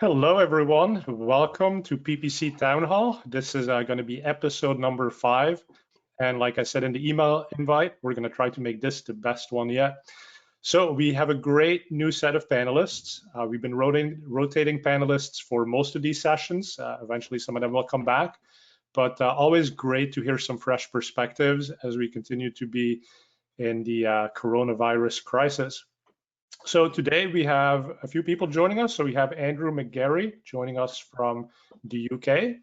Hello, everyone. Welcome to PPC Town Hall. This is going to be episode number 5. And like I said in the email invite, we're going to try to make this the best one yet. So we have a great new set of panelists. We've been rotating panelists for most of these sessions. Eventually, some of them will come back. But always great to hear some fresh perspectives as we continue to be in the coronavirus crisis. So today we have a few people joining us. So we have Andrew McGarry joining us from the UK.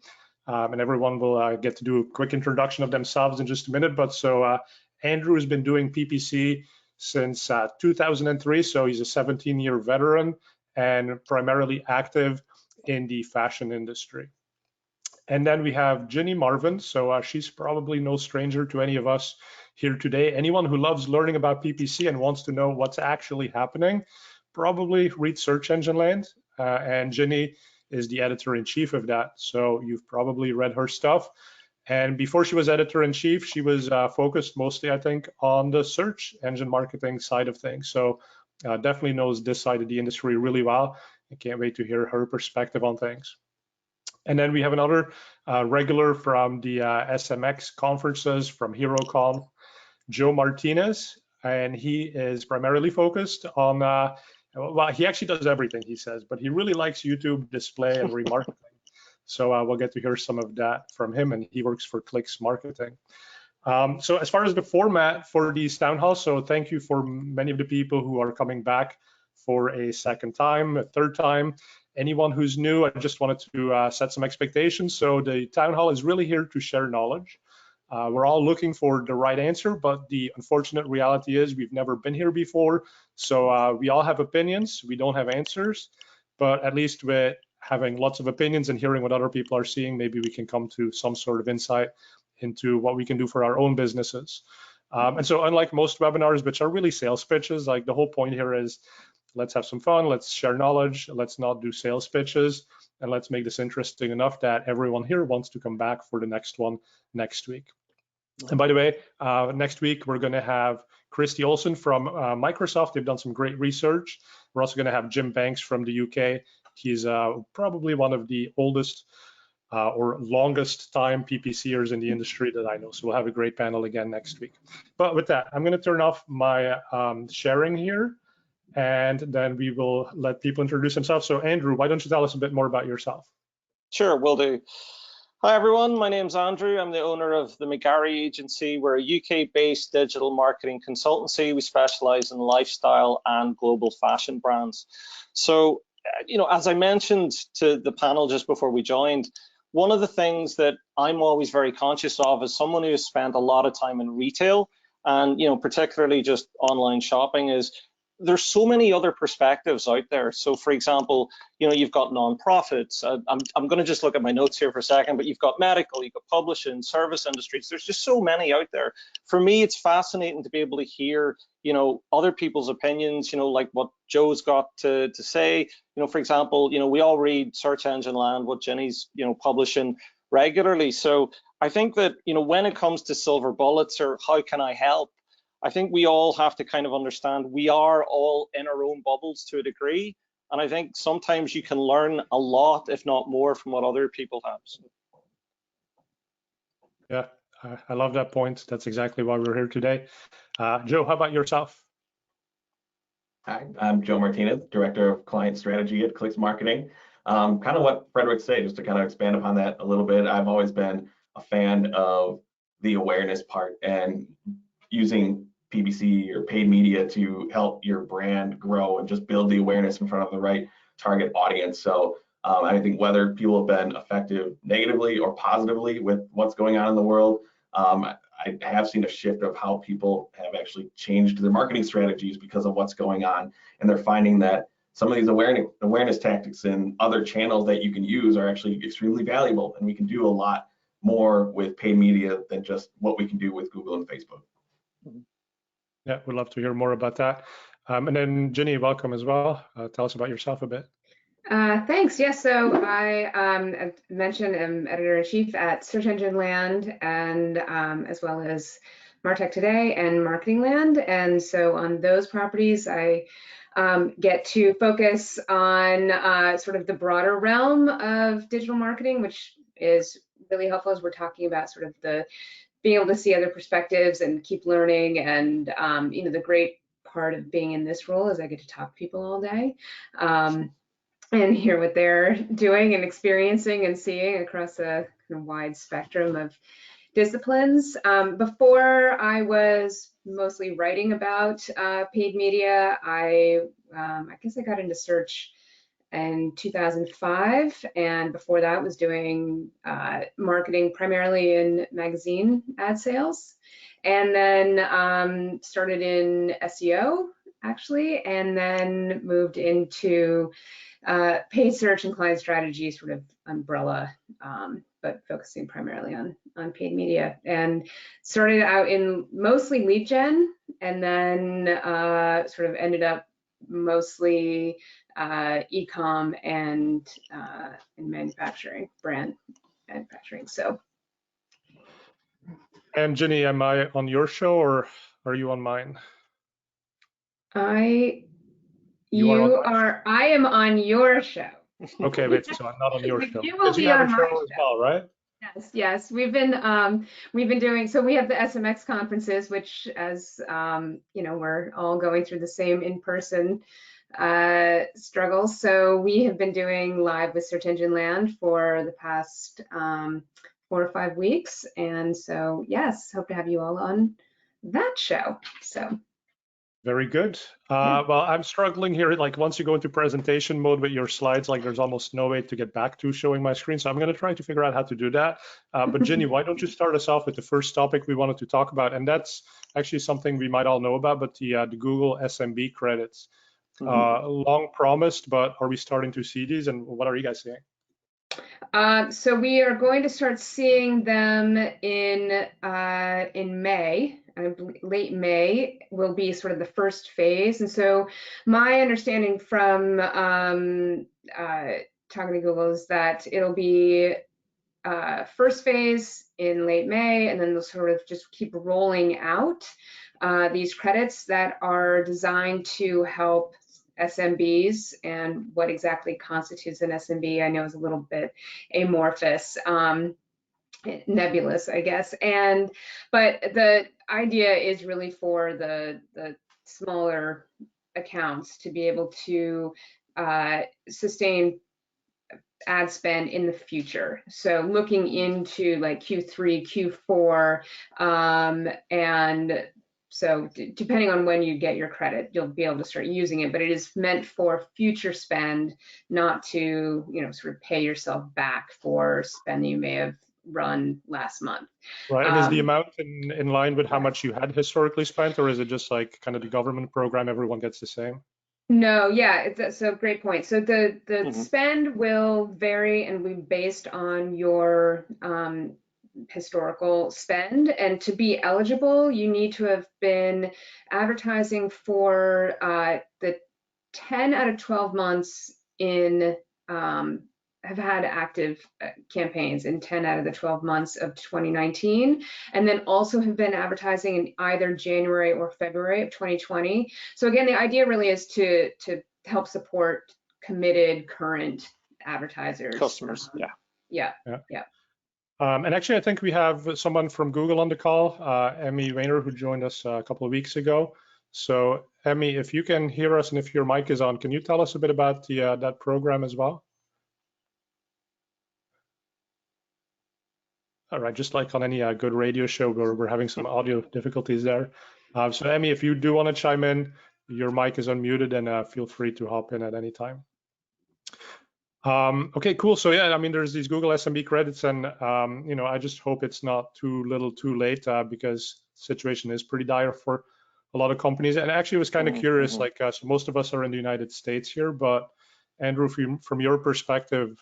And everyone will get to do a quick introduction of themselves in just a minute. But so Andrew has been doing PPC since 2003. So he's a 17-year veteran and primarily active in the fashion industry. And then we have Ginny Marvin. So she's probably no stranger to any of us here today. Anyone who loves learning about PPC and wants to know what's actually happening, probably read Search Engine Land. And Ginny is the editor-in-chief of that. So you've probably read her stuff. And before she was editor-in-chief, she was focused mostly, I think, on the search engine marketing side of things. So definitely knows this side of the industry really well. I can't wait to hear her perspective on things. And then we have another regular from the SMX conferences from HeroCon, Joe Martinez, and he is primarily focused on, well, he actually does everything, he says, but he really likes YouTube display and remarketing. So we'll get to hear some of that from him, and he works for Clix Marketing. So as far as the format for these town halls, so thank you for many of the people who are coming back for a second time, a third time. Anyone who's new, I just wanted to set some expectations. So the town hall is really here to share knowledge. We're all looking for the right answer, but the unfortunate reality is we've never been here before. So we all have opinions. We don't have answers, but at least with having lots of opinions and hearing what other people are seeing, maybe we can come to some sort of insight into what we can do for our own businesses. And so unlike most webinars, which are really sales pitches, like the whole point here is let's have some fun, let's share knowledge, let's not do sales pitches, and let's make this interesting enough that everyone here wants to come back for the next one next week. And by the way, next week we're going to have Christy Olsen from Microsoft. They've done some great research. We're also going to have Jim Banks from the UK. He's probably one of the oldest or longest time PPCers in the industry that I know. So we'll have a great panel again next week. But with that, I'm going to turn off my sharing here, and then we will let people introduce themselves. So Andrew, why don't you tell us a bit more about yourself? Sure, will do. Hi everyone, my name's Andrew. I'm the owner of the McGarry agency. We're a UK-based digital marketing consultancy. We specialize in lifestyle and global fashion brands. So, as I mentioned to the panel just before we joined, one of the things that I'm always very conscious of as someone who has spent a lot of time in retail and, particularly just online shopping is there's so many other perspectives out there. So for example, you've got nonprofits. I'm going to just look at my notes here for a second, but you've got medical, you've got publishing, service industries. There's just so many out there. For me, it's fascinating to be able to hear, other people's opinions, like what Joe's got to say. For example, we all read Search Engine Land, what Ginny's, publishing regularly. So I think that, when it comes to silver bullets or how can I help, I think we all have to kind of understand we are all in our own bubbles to a degree. And I think sometimes you can learn a lot, if not more, from what other people have. So. Yeah, I love that point. That's exactly why we're here today. Joe, how about yourself? Hi, I'm Joe Martinez, Director of Client Strategy at Clix Marketing. Kind of what Frederick said, just to kind of expand upon that a little bit, I've always been a fan of the awareness part and using PPC or paid media to help your brand grow and just build the awareness in front of the right target audience. So I think whether people have been effective negatively or positively with what's going on in the world, I have seen a shift of how people have actually changed their marketing strategies because of what's going on. And they're finding that some of these awareness tactics and other channels that you can use are actually extremely valuable. And we can do a lot more with paid media than just what we can do with Google and Facebook. Yeah, we'd love to hear more about that. And then Ginny, welcome as well. Tell us about yourself a bit. Thanks. Yes, so I mentioned I'm editor-in-chief at Search Engine Land, and as well as Martech Today and Marketing Land. And so on those properties, I get to focus on sort of the broader realm of digital marketing, which is really helpful as we're talking about sort of the being able to see other perspectives and keep learning. And the great part of being in this role is I get to talk to people all day and hear what they're doing and experiencing and seeing across a kind of wide spectrum of disciplines. Before I was mostly writing about paid media, I guess I got into search in 2005, and before that was doing marketing primarily in magazine ad sales, and then started in SEO actually, and then moved into paid search and client strategy sort of umbrella, but focusing primarily on paid media, and started out in mostly lead gen, and then sort of ended up mostly e-com and manufacturing, brand manufacturing. So. And Ginny, am I on your show or are you on mine? I am on your show. Okay, wait, so I'm not on your show. You will be on my show as well, right? Yes. We've been doing, so we have the SMX conferences, which as we're all going through the same in-person struggles. So we have been doing live with Search Engine Land for the past 4 or 5 weeks. And so, yes, hope to have you all on that show. So. Very good. Well, I'm struggling here. Like once you go into presentation mode with your slides, like there's almost no way to get back to showing my screen. So I'm going to try to figure out how to do that. But Ginny, why don't you start us off with the first topic we wanted to talk about? And that's actually something we might all know about, but the Google SMB credits. Long promised, but are we starting to see these? And what are you guys seeing? So we are going to start seeing them in May. Late May will be sort of the first phase. And so my understanding from talking to Google is that it'll be first phase in late May, and then they'll sort of just keep rolling out these credits that are designed to help SMBs. And what exactly constitutes an SMB, I know is a little bit amorphous. Nebulous, I guess. But the idea is really for the smaller accounts to be able to sustain ad spend in the future. So looking into like Q3, Q4, and so depending on when you get your credit, you'll be able to start using it, but it is meant for future spend, not to, sort of pay yourself back for spend you may have run last month. Right, and is the amount in line with how much you had historically spent, or is it just like kind of the government program, everyone gets the same? No, yeah, it's a great point. So the spend will vary and be based on your historical spend, and to be eligible, you need to have been advertising for the 10 out of 12 months in have had active campaigns in 10 out of the 12 months of 2019, and then also have been advertising in either January or February of 2020. So again, the idea really is to help support committed current advertisers. Customers, yeah. And actually, I think we have someone from Google on the call, Emmy Rayner, who joined us a couple of weeks ago. So Emmy, if you can hear us and if your mic is on, can you tell us a bit about the that program as well? All right, just like on any good radio show, we're having some audio difficulties there. So Emmy, if you do want to chime in, your mic is unmuted, and feel free to hop in at any time. Okay, cool. So yeah, I mean, there's these Google SMB credits, and I just hope it's not too little, too late, because the situation is pretty dire for a lot of companies. And actually, it was kind of curious. Like, so most of us are in the United States here, but Andrew, from your perspective,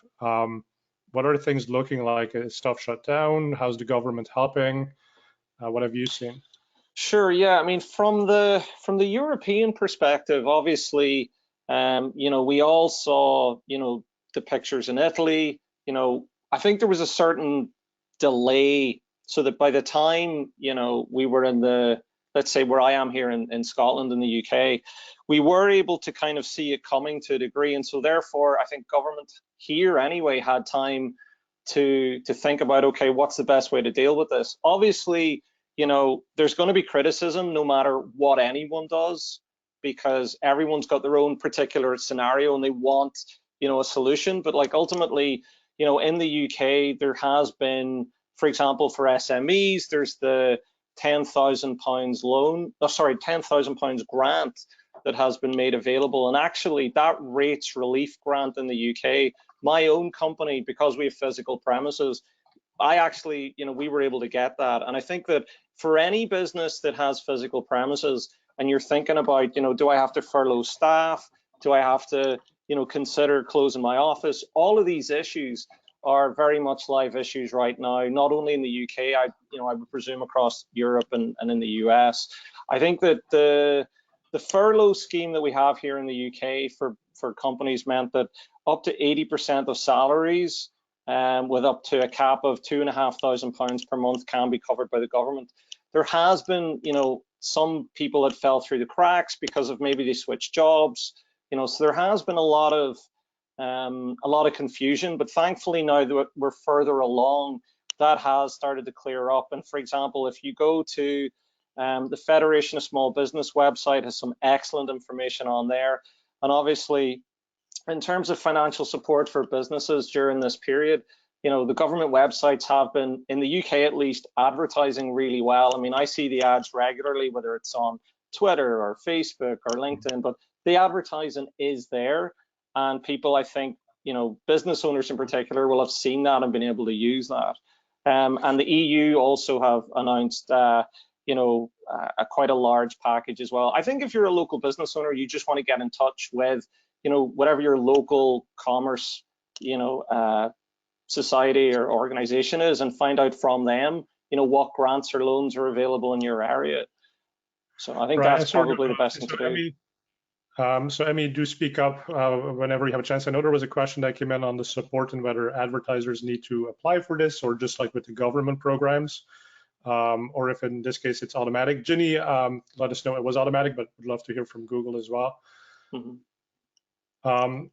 what are things looking like? Is stuff shut down? How's the government helping? What have you seen? Sure. Yeah. I mean, from the European perspective, obviously, we all saw, the pictures in Italy. I think there was a certain delay so that by the time, you know, we were in the, let's say where I am here in Scotland, in the UK, we were able to kind of see it coming to a degree. And so therefore, I think government here anyway had time to think about, okay, what's the best way to deal with this? Obviously, you know, there's going to be criticism no matter what anyone does, because everyone's got their own particular scenario and they want, you know, a solution. But like ultimately, you know, in the UK, there has been, for example, for SMEs, there's the £10,000 loan, oh, sorry, £10,000 grant that has been made available. And actually that rates relief grant in the UK, my own company, because we have physical premises, I actually, you know, we were able to get that. And I think that for any business that has physical premises and you're thinking about, you know, do I have to furlough staff? Do I have to, you know, consider closing my office? All of these issues are very much live issues right now, not only in the UK, I would presume across Europe and in the US. I think that the furlough scheme that we have here in the UK for companies meant that up to 80% of salaries with up to a cap of £2,500 per month can be covered by the government. There has been, you know, some people that fell through the cracks because of maybe they switched jobs, you know, so there has been a lot of confusion, but thankfully now that we're further along, that has started to clear up. And for example, if you go to the Federation of Small Business website, has some excellent information on there. And obviously, in terms of financial support for businesses during this period, you know, the government websites have been, in the UK at least, advertising really well. I mean, I see the ads regularly, whether it's on Twitter or Facebook or LinkedIn, but the advertising is there. And people, I think, you know, business owners in particular will have seen that and been able to use that. And the EU also have announced, you know, quite a large package as well. I think if you're a local business owner, you just want to get in touch with, you know, whatever your local commerce, you know, society or organization is, and find out from them, you know, what grants or loans are available in your area. So I think that's probably the best thing to do. So Emmy, do speak up whenever you have a chance. I know there was a question that came in on the support and whether advertisers need to apply for this, or just like with the government programs, or if in this case it's automatic. Ginny, let us know it was automatic, but would love to hear from Google as well. Mm-hmm.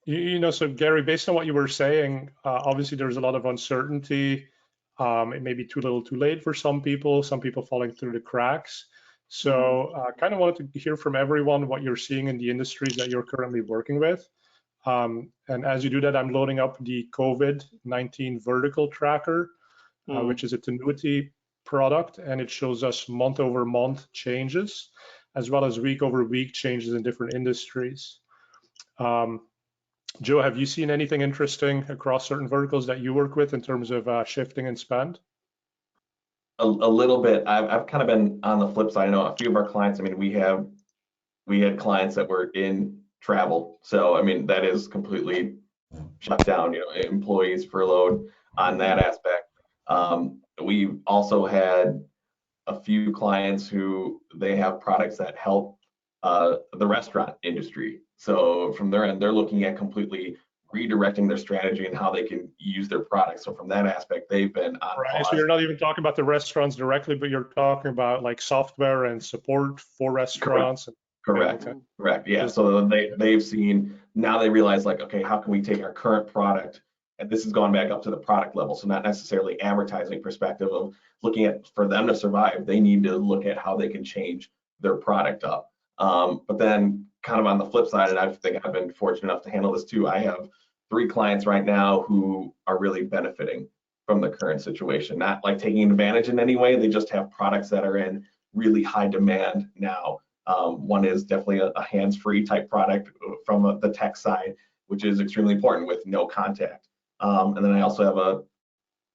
You know, so Gary, based on what you were saying, obviously there's a lot of uncertainty. It may be too little too late for some people falling through the cracks. So kind of wanted to hear from everyone what you're seeing in the industries that you're currently working with. And as you do that, I'm loading up the COVID-19 vertical tracker, which is a Tenuity product, and it shows us month over month changes, as well as week over week changes in different industries. Joe, have you seen anything interesting across certain verticals that you work with in terms of shifting and spend? A little bit. I've kind of been on the flip side. I know a few of our clients, I mean, we had clients that were in travel. So, I mean, that is completely shut down, you know, employees furloughed on that aspect. We also had a few clients who they have products that help the restaurant industry. So from their end, they're looking at completely redirecting their strategy and how they can use their products. So from that aspect, they've been on pause. So you're not even talking about the restaurants directly, but you're talking about like software and support for restaurants. Correct. Yeah. So they've seen, now they realize like, okay, how can we take our current product, and this has gone back up to the product level. So not necessarily advertising perspective of looking at, for them to survive, they need to look at how they can change their product up. But then kind of on the flip side, and I think I've been fortunate enough to handle this too, I have 3 clients right now who are really benefiting from the current situation, not like taking advantage in any way. They just have products that are in really high demand now. One is definitely a hands-free type product from the tech side, which is extremely important with no contact. And then I also have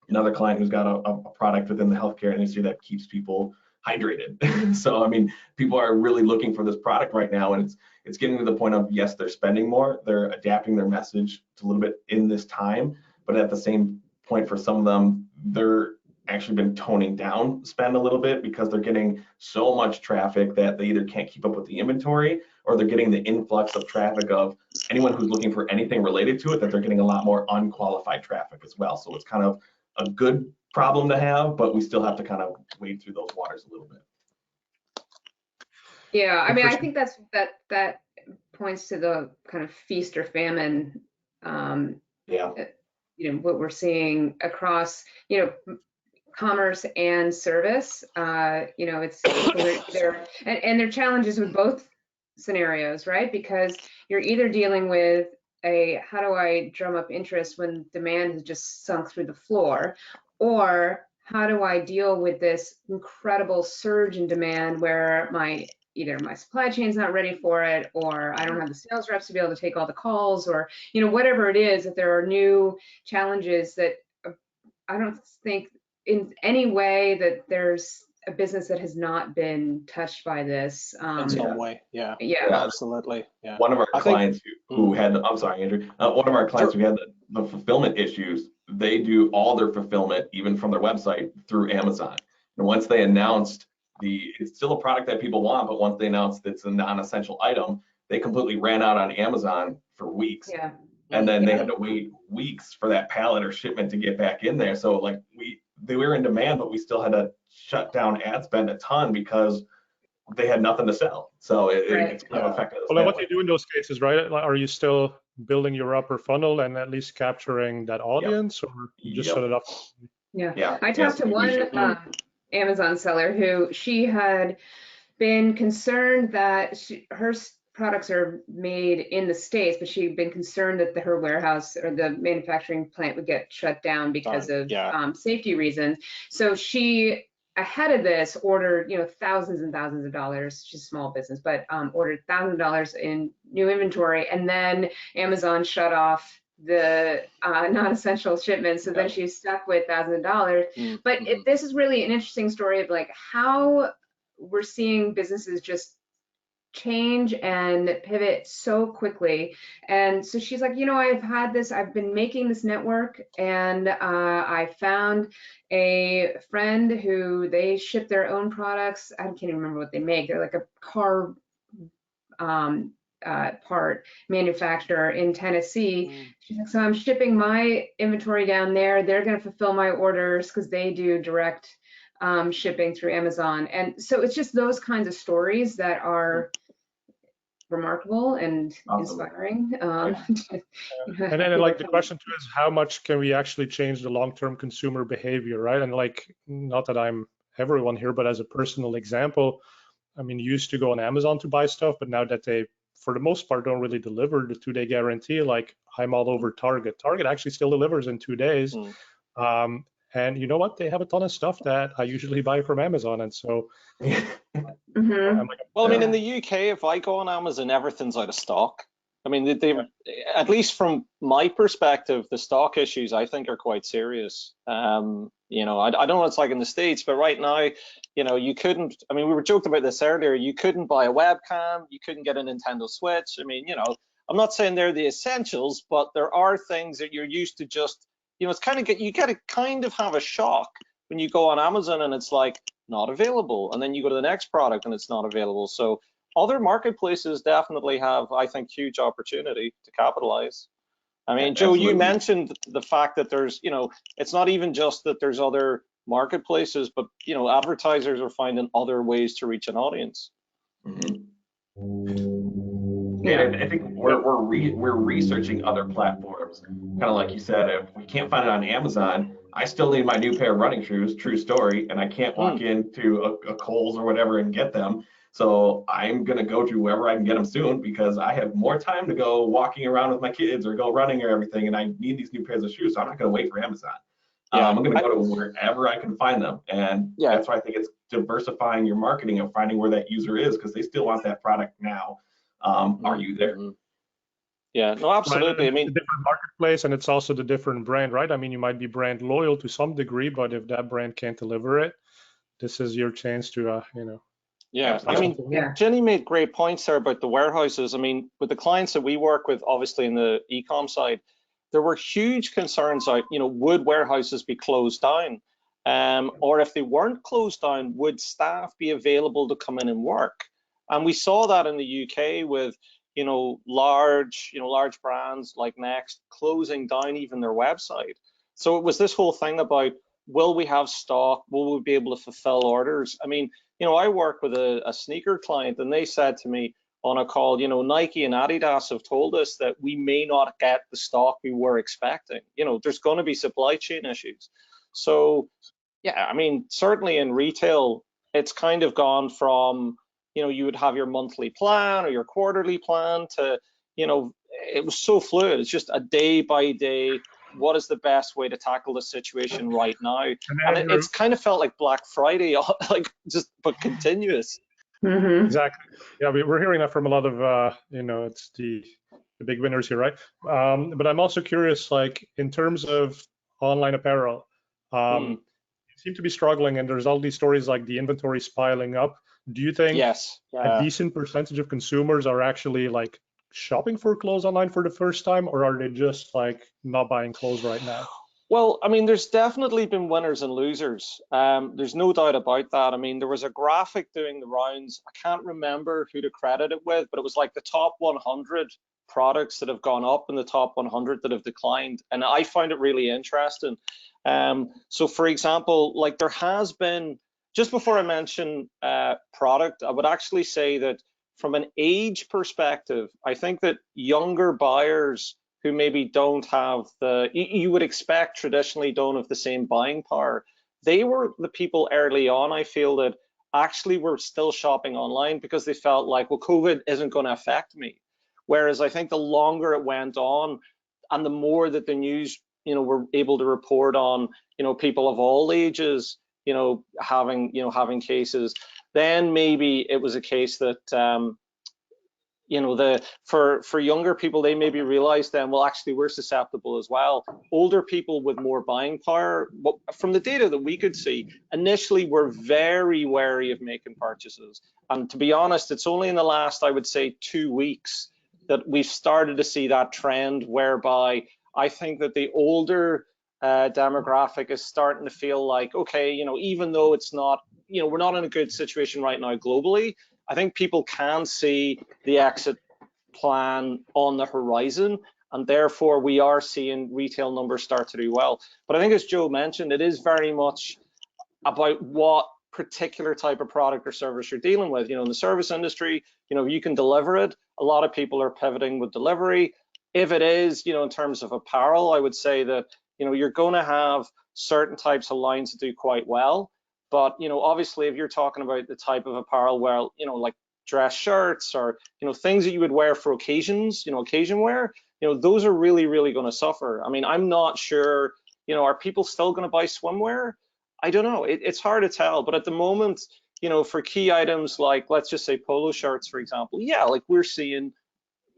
another client who's got a product within the healthcare industry that keeps people hydrated. So I mean, people are really looking for this product right now, and it's getting to the point of, yes, they're spending more, they're adapting their message to a little bit in this time, but at the same point for some of them, they're actually been toning down spend a little bit because they're getting so much traffic that they either can't keep up with the inventory, or they're getting the influx of traffic of anyone who's looking for anything related to it, that they're getting a lot more unqualified traffic as well. So it's kind of a good problem to have, but we still have to kind of wade through those waters a little bit. Yeah, I mean, I think that points to the kind of feast or famine, what we're seeing across, commerce and service. It's there, and there are challenges with both scenarios, right? Because you're either dealing with how do I drum up interest when demand has just sunk through the floor, or how do I deal with this incredible surge in demand where either my supply chain's not ready for it, or I don't have the sales reps to be able to take all the calls, or whatever it is, that there are new challenges that I don't think in any way that there's a business that has not been touched by this. In some way, yeah, absolutely. Yeah. One of our clients who had, I'm sorry, Andrew, one of our clients who had the fulfillment issues, they do all their fulfillment, even from their website, through Amazon. And once they announced it's still a product that people want, but once they announced it's a non-essential item, they completely ran out on Amazon for weeks. Yeah. And then they had to wait weeks for that pallet or shipment to get back in there. So like they were in demand, but we still had to shut down ad spend a ton because they had nothing to sell. So it's kind of affected us. Well, what do you do in those cases, right? Are you still building your upper funnel and at least capturing that audience, or you just shut it up? Yeah. I talked to one Amazon seller who she had been concerned that her products are made in the States, but she'd been concerned that her warehouse or the manufacturing plant would get shut down because of safety reasons. So she, ahead of this, ordered thousands and thousands of dollars. She's a small business, but ordered $1,000 in new inventory, and then Amazon shut off the non-essential shipments. So then she's stuck with thousands of dollars. But this is really an interesting story of like how we're seeing businesses just change and pivot so quickly. And so she's like, I've been making this network, and I found a friend who they ship their own products. I can't even remember what they make. They're like a car part manufacturer in Tennessee. She's like, so I'm shipping my inventory down there. They're going to fulfill my orders because they do direct shipping through Amazon. And so it's just those kinds of stories that are remarkable and inspiring. And then like the question too is, how much can we actually change the long-term consumer behavior, right? And like, not that I'm everyone here, but as a personal example, I mean, you used to go on Amazon to buy stuff, but now that they, for the most part, don't really deliver the 2-day guarantee, like I'm all over Target. Target actually still delivers in 2 days. And you know what? They have a ton of stuff that I usually buy from Amazon. And so, well, I mean, in the UK, if I go on Amazon, everything's out of stock. I mean, they at least from my perspective, the stock issues I think are quite serious. I don't know what it's like in the States, but right now, you couldn't. I mean, we were joking about this earlier. You couldn't buy a webcam. You couldn't get a Nintendo Switch. I mean, I'm not saying they're the essentials, but there are things that you're used to just. It's kind of you get to kind of have a shock when you go on Amazon and it's like not available, and then you go to the next product and it's not available. So other marketplaces definitely have, I think, huge opportunity to capitalize. I mean, Joe, you mentioned the fact that there's, it's not even just that there's other marketplaces, but advertisers are finding other ways to reach an audience. Yeah, I think we're researching other platforms. Kind of like you said, if we can't find it on Amazon, I still need my new pair of running shoes, true story, and I can't walk into a Kohl's or whatever and get them. So I'm going to go to wherever I can get them soon because I have more time to go walking around with my kids or go running or everything, and I need these new pairs of shoes, so I'm not going to wait for Amazon. I'm going to go to wherever I can find them, and that's why I think it's diversifying your marketing and finding where that user is because they still want that product now. Are you there? Yeah, no, absolutely. Right. I mean, it's a different marketplace, and it's also the different brand, right? I mean, you might be brand loyal to some degree, but if that brand can't deliver it, this is your chance to, Yeah, I mean, Ginny made great points there about the warehouses. I mean, with the clients that we work with, obviously in the e-com side, there were huge concerns out, would warehouses be closed down? Or if they weren't closed down, would staff be available to come in and work? And we saw that in the UK with, large brands like Next closing down even their website. So it was this whole thing about, will we have stock? Will we be able to fulfill orders? I mean, I work with a sneaker client, and they said to me on a call, Nike and Adidas have told us that we may not get the stock we were expecting. There's going to be supply chain issues. So, yeah, I mean, certainly in retail, it's kind of gone from, you would have your monthly plan or your quarterly plan to, it was so fluid. It's just a day by day, what is the best way to tackle the situation right now? And it's kind of felt like Black Friday, but continuous. Mm-hmm. Exactly. Yeah, we're hearing that from a lot of, it's the big winners here, right? But I'm also curious, like in terms of online apparel, you seem to be struggling, and there's all these stories like the inventory's piling up. Do you think Yes, a decent percentage of consumers are actually like shopping for clothes online for the first time, or are they just like not buying clothes right now? Well, I mean, there's definitely been winners and losers. There's no doubt about that. I mean, there was a graphic doing the rounds. I can't remember who to credit it with, but it was like the top 100 products that have gone up and the top 100 that have declined. And I find it really interesting. So for example, like there has been, just before I mention product, I would actually say that from an age perspective, I think that younger buyers who maybe don't have you would expect traditionally don't have the same buying power. They were the people early on, I feel, that actually were still shopping online because they felt like, well, COVID isn't going to affect me. Whereas I think the longer it went on and the more that the news, were able to report on, people of all ages, having cases, then maybe it was a case that, for younger people, they maybe realize then, well, actually we're susceptible as well. Older people with more buying power, from the data that we could see, initially were very wary of making purchases. And to be honest, it's only in the last, I would say, 2 weeks that we've started to see that trend whereby I think that the older demographic is starting to feel like, okay, even though it's not, we're not in a good situation right now globally, I think people can see the exit plan on the horizon, and therefore we are seeing retail numbers start to do well. But I think, as Joe mentioned, it is very much about what particular type of product or service you're dealing with. In the service industry, you can deliver it. A lot of people are pivoting with delivery. If it is, in terms of apparel, I would say that, you're going to have certain types of lines that do quite well. But, obviously, if you're talking about the type of apparel where, like dress shirts or, things that you would wear for occasions, occasion wear, those are really, really going to suffer. I mean, I'm not sure, are people still going to buy swimwear? I don't know. It's hard to tell. But at the moment, for key items like, let's just say polo shirts, for example, yeah, like we're seeing,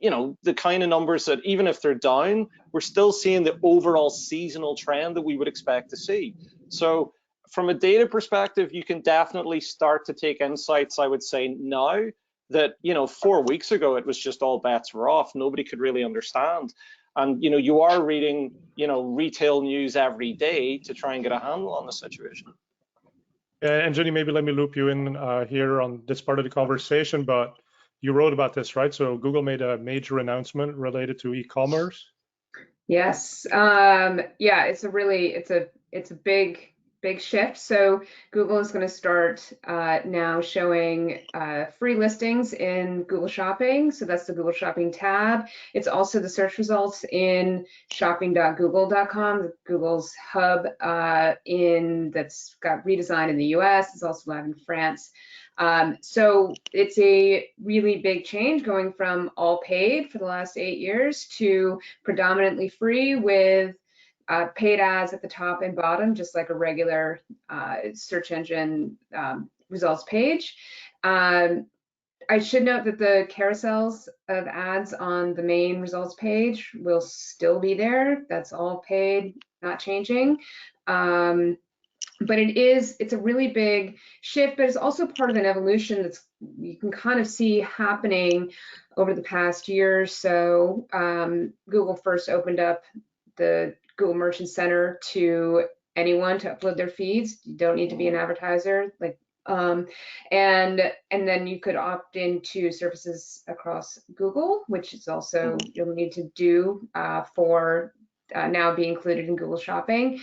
the kind of numbers that even if they're down, we're still seeing the overall seasonal trend that we would expect to see. So from a data perspective, you can definitely start to take insights, I would say now that, 4 weeks ago, it was just all bets were off. Nobody could really understand. And, you are reading, retail news every day to try and get a handle on the situation. And Ginny, maybe let me loop you in here on this part of the conversation, but you wrote about this, right? So Google made a major announcement related to e-commerce. Yes. Yeah, it's a big shift. So Google is going to start now showing free listings in Google Shopping. So that's the Google Shopping tab. It's also the search results in shopping.google.com, Google's hub that's got redesigned in the US. It's also live in France. So it's a really big change going from all paid for the last 8 years to predominantly free with paid ads at the top and bottom, just like a regular search engine results page. I should note that the carousels of ads on the main results page will still be there. That's all paid, not changing. But it's a really big shift, but it's also part of an evolution that's you can kind of see happening over the past year or so. Google first opened up the Google Merchant Center to anyone to upload their feeds. You don't need to be an advertiser, and then you could opt into services across Google, which is also you'll need to do for now be included in Google Shopping.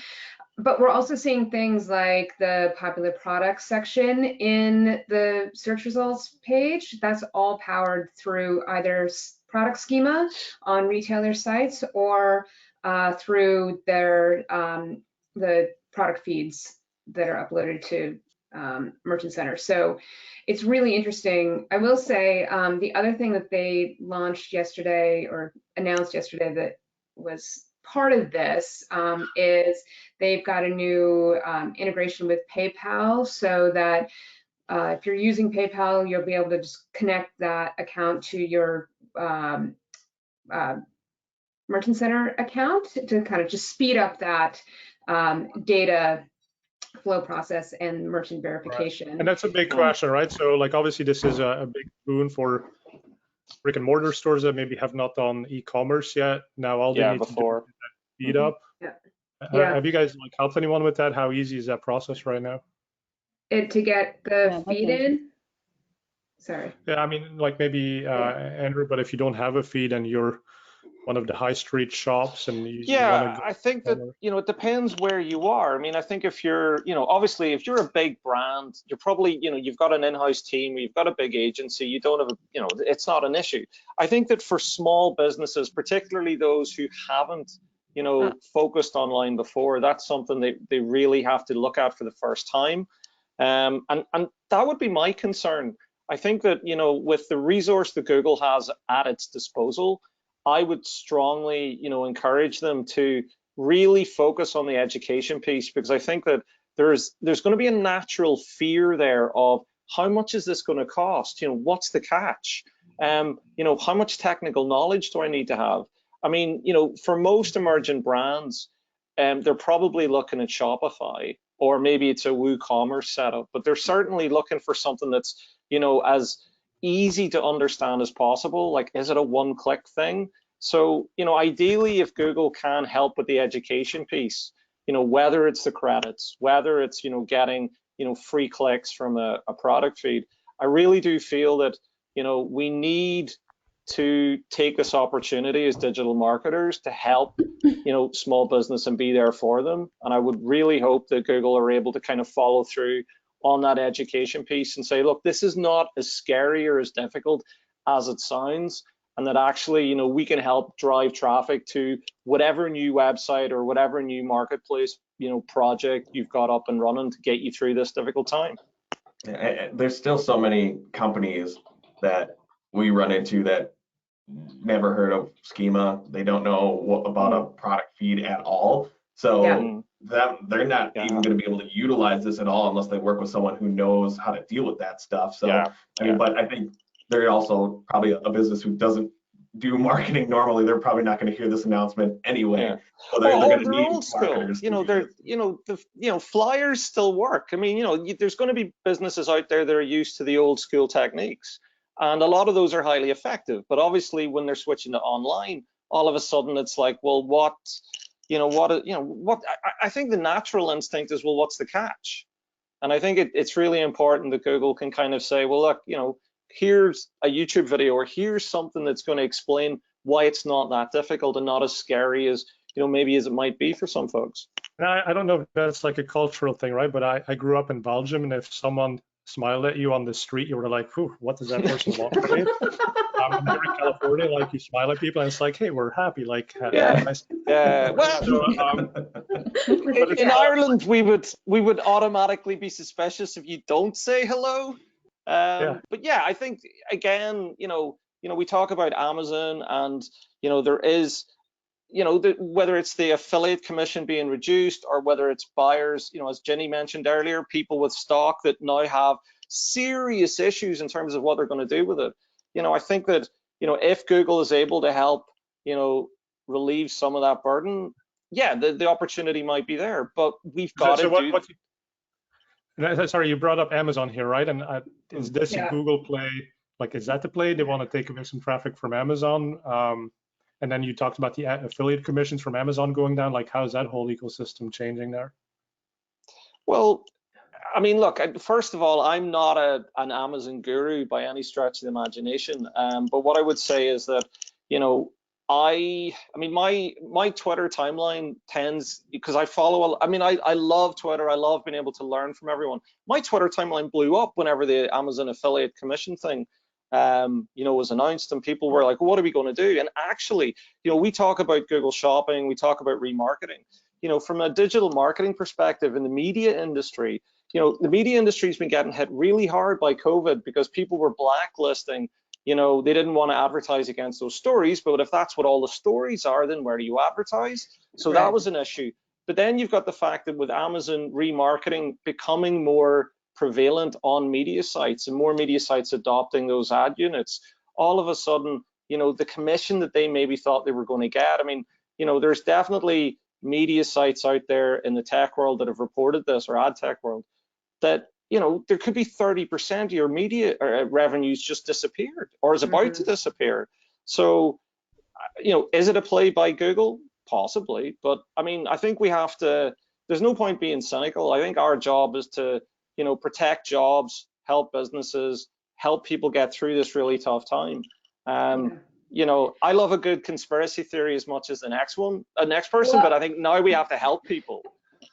But we're also seeing things like the popular products section in the search results page. That's all powered through either product schema on retailer sites or through their the product feeds that are uploaded to Merchant Center. So it's really interesting. I will say the other thing that they launched yesterday or announced yesterday that was part of this is they've got a new integration with PayPal, so that if you're using PayPal, you'll be able to just connect that account to your Merchant Center account to kind of just speed up that data flow process and merchant verification. Right. And that's a big question, right? So like obviously this is a big boon for brick and mortar stores that maybe have not done e-commerce yet. Now all they need to do is speed up. Yeah. Have you guys like helped anyone with that? How easy is that process right now? To get the feed in? Sorry. Yeah, I mean, like maybe Andrew, but if you don't have a feed and you're one of the high street shops and you want to I think that, it depends where you are. I mean, I think if you're, obviously if you're a big brand, you're probably, you've got an in-house team, you've got a big agency, you don't have it's not an issue. I think that for small businesses, particularly those who haven't, focused online before, that's something they really have to look at for the first time. And that would be my concern. I think that, with the resource that Google has at its disposal, I would strongly, encourage them to really focus on the education piece, because I think that there's going to be a natural fear there of how much is this going to cost? What's the catch? How much technical knowledge do I need to have? I mean, for most emergent brands, they're probably looking at Shopify, or maybe it's a WooCommerce setup, but they're certainly looking for something that's, as easy to understand as possible. Like, is it a one-click thing? So, ideally, if Google can help with the education piece, whether it's the credits, whether it's, getting, free clicks from a product feed, I really do feel that, we need to take this opportunity as digital marketers to help, small business and be there for them. And I would really hope that Google are able to kind of follow through on that education piece and say, look, this is not as scary or as difficult as it sounds, and that actually, we can help drive traffic to whatever new website or whatever new marketplace, project you've got up and running to get you through this difficult time. There's still so many companies that we run into that never heard of schema. They don't know about a product feed at all. So they're not even going to be able to utilize this at all unless they work with someone who knows how to deal with that stuff. So I mean, but I think they're also probably a business who doesn't do marketing normally. They're probably not going to hear this announcement anyway. So they're going to need old school. Flyers still work. I mean, there's going to be businesses out there that are used to the old school techniques, and a lot of those are highly effective. But obviously, when they're switching to online, all of a sudden it's like, well, I think the natural instinct is, well, what's the catch? And I think it's really important that Google can kind of say, well, look, here's a YouTube video, or here's something that's going to explain why it's not that difficult and not as scary as, maybe as it might be for some folks. I don't know if that's like a cultural thing, right? But I grew up in Belgium, and if someone smiled at you on the street, you were like, what does that person want from me? Here in California, like, you smile at people and it's like, hey, we're happy. Like, nice. Well, in Ireland, we would automatically be suspicious if you don't say hello. But yeah, I think, again, we talk about Amazon, and there is, whether it's the affiliate commission being reduced, or whether it's buyers, as Ginny mentioned earlier, people with stock that now have serious issues in terms of what they're going to do with it. I think that, if Google is able to help, relieve some of that burden, the opportunity might be there, but we've got Sorry, you brought up Amazon here, right? And is this a Google play? Like, is that the play? They want to take away some traffic from Amazon. And then you talked about the affiliate commissions from Amazon going down. Like, how is that whole ecosystem changing there? Well, I mean, look, first of all, I'm not an Amazon guru by any stretch of the imagination. But what I would say is that, I mean, my Twitter timeline tends, because I follow, I mean, I love Twitter. I love being able to learn from everyone. My Twitter timeline blew up whenever the Amazon affiliate commission thing, was announced, and people were like, what are we going to do? And actually, we talk about Google Shopping, we talk about remarketing. From a digital marketing perspective in the media industry, the media industry has been getting hit really hard by COVID because people were blacklisting. They didn't want to advertise against those stories, but if that's what all the stories are, then where do you advertise? So Right. That was an issue. But then you've got the fact that with Amazon remarketing becoming more prevalent on media sites and more media sites adopting those ad units, all of a sudden, the commission that they maybe thought they were going to get, I mean, there's definitely media sites out there in the tech world that have reported this, or ad tech world, that there could be 30% of your media revenues just disappeared or is about to disappear. So, is it a play by Google? Possibly, but I mean, I think we have to, there's no point being cynical. I think our job is to, protect jobs, help businesses, help people get through this really tough time. I love a good conspiracy theory as much as the next person, but I think now we have to help people.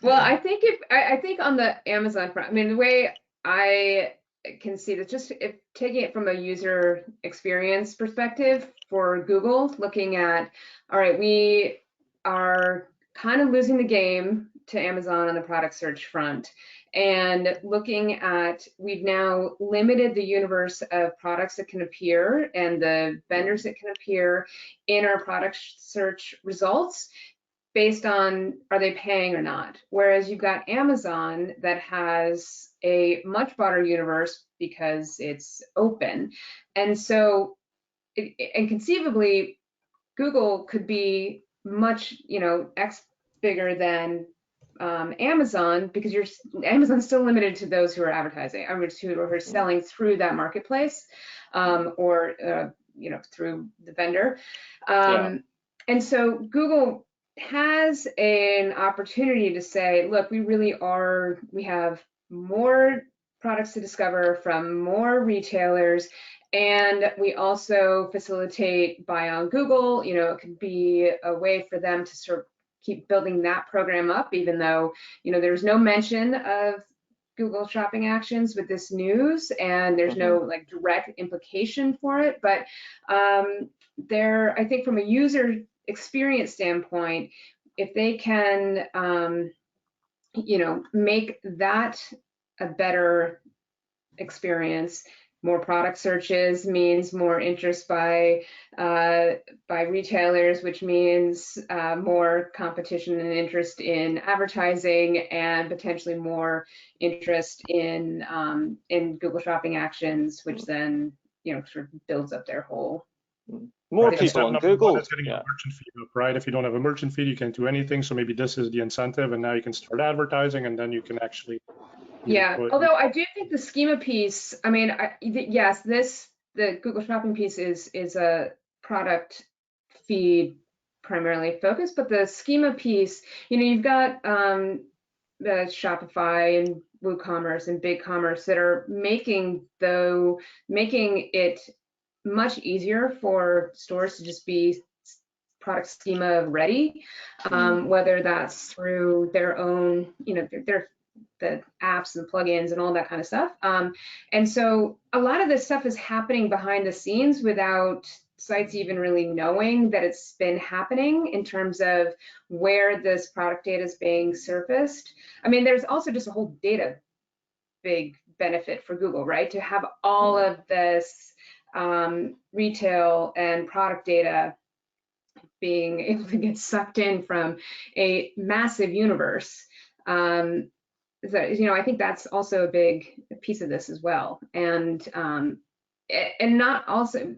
Well, I think I think on the Amazon front, I mean, the way I can see this, just if taking it from a user experience perspective for Google, looking at, all right, we are kind of losing the game to Amazon on the product search front, and looking at, we've now limited the universe of products that can appear and the vendors that can appear in our product search results, based on are they paying or not. Whereas you've got Amazon that has a much broader universe because it's open. And so, and conceivably, Google could be much, X bigger than Amazon, because Amazon's still limited to those who are advertising, who are selling through that marketplace, or through the vendor. And so Google has an opportunity to say, look, we have more products to discover from more retailers, and we also facilitate buy on Google. It could be a way for them to sort of keep building that program up, even though, there's no mention of Google shopping actions with this news, and there's no like direct implication for it. But I think from a user experience standpoint, if they can, make that a better experience, more product searches means more interest by retailers, which means more competition and interest in advertising, and potentially more interest in Google shopping actions, which then sort of builds up their whole. More people on Google. It's getting a merchant feed up, right? If you don't have a merchant feed, you can't do anything. So maybe this is the incentive, and now you can start advertising, and then you can actually. Although I do think the schema piece, I mean, yes, the Google Shopping piece is a product feed primarily focused, but the schema piece, you've got the Shopify and WooCommerce and BigCommerce that are making it much easier for stores to just be product schema ready, whether that's through their own, the apps and plugins and all that kind of stuff. And so a lot of this stuff is happening behind the scenes without sites even really knowing that it's been happening, in terms of where this product data is being surfaced. I mean, there's also just a whole data big benefit for Google, right? To have all of this retail and product data being able to get sucked in from a massive universe. So, I think that's also a big piece of this as well. And not also,